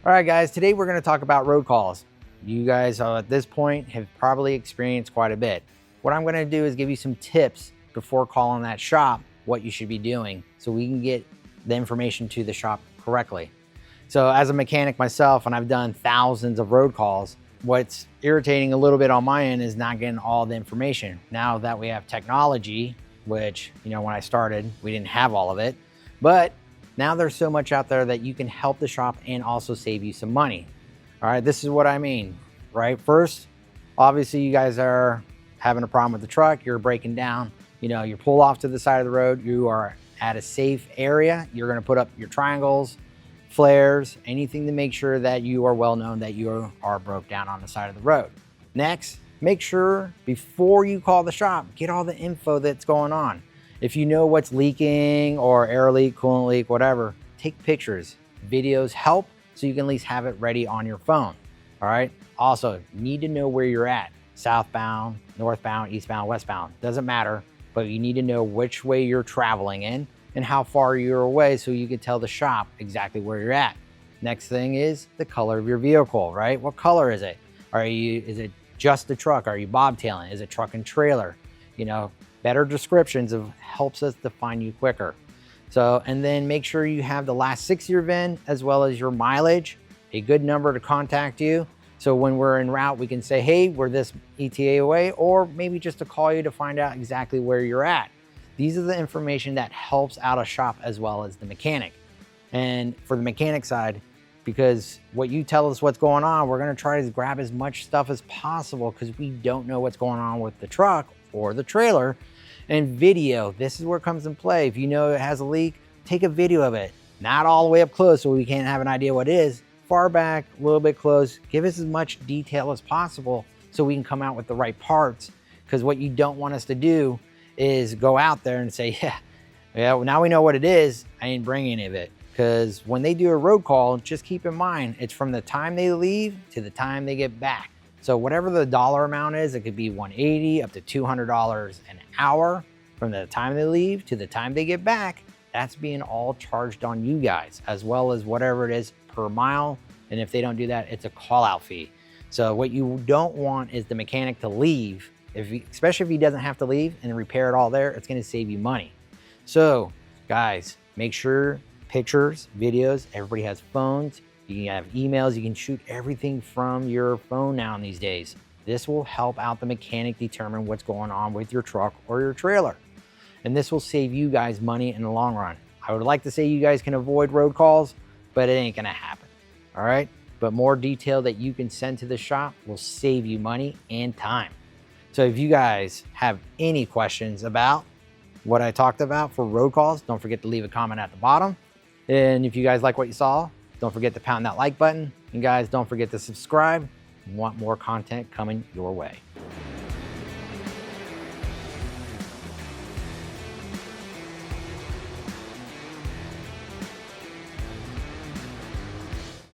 All right, guys, today we're gonna talk about road calls. You guys at this point have probably experienced quite a bit. What I'm gonna do is give you some tips before calling that shop, what you should be doing so we can get the information to the shop correctly. So as a mechanic myself, and I've done thousands of road calls, what's irritating a little bit on my end is not getting all the information. Now that we have technology, which, when I started, we didn't have all of it, but now there's so much out there that you can help the shop and also save you some money. All right, this is what I mean, right? First, obviously you guys are having a problem with the truck, you're breaking down, you pull off to the side of the road, you are at a safe area, you're gonna put up your triangles, flares, anything to make sure that you are well known that you are broke down on the side of the road. Next, make sure before you call the shop, get all the info that's going on. If you know what's leaking or air leak, coolant leak, whatever, take pictures. Videos help so you can at least have it ready on your phone. All right. Also, you need to know where you're at. Southbound, northbound, eastbound, westbound, doesn't matter, but you need to know which way you're traveling in and how far you're away so you can tell the shop exactly where you're at. Next thing is the color of your vehicle, right? What color is it? Is it just a truck? Are you bobtailing? Is it truck and trailer? Better descriptions helps us to find you quicker. So, and then make sure you have the last 6-year VIN as well as your mileage, a good number to contact you. So when we're en route, we can say, hey, we're this ETA away, or maybe just to call you to find out exactly where you're at. These are the information that helps out a shop as well as the mechanic. And for the mechanic side, because what you tell us what's going on, we're gonna try to grab as much stuff as possible because we don't know what's going on with the truck or the trailer. And video, this is where it comes in play. If you know it has a leak, take a video of it. Not all the way up close so we can't have an idea what it is. Far back, a little bit close. Give us as much detail as possible so we can come out with the right parts. Because what you don't want us to do is go out there and say, yeah, now we know what it is, I ain't bringing any of it. Because when they do a road call, just keep in mind, it's from the time they leave to the time they get back. So whatever the dollar amount is, it could be $180 up to $200 an hour from the time they leave to the time they get back. That's being all charged on you guys, as well as whatever it is per mile. And if they don't do that, it's a call out fee. So what you don't want is the mechanic to leave, especially if he doesn't have to leave and repair it all there, it's gonna save you money. So guys, make sure pictures, videos, everybody has phones. You can have emails, you can shoot everything from your phone now these days. This will help out the mechanic determine what's going on with your truck or your trailer. And this will save you guys money in the long run. I would like to say you guys can avoid road calls, but it ain't gonna happen, all right? But more detail that you can send to the shop will save you money and time. So if you guys have any questions about what I talked about for road calls, don't forget to leave a comment at the bottom. And if you guys like what you saw, don't forget to pound that like button. And guys, don't forget to subscribe. We want more content coming your way.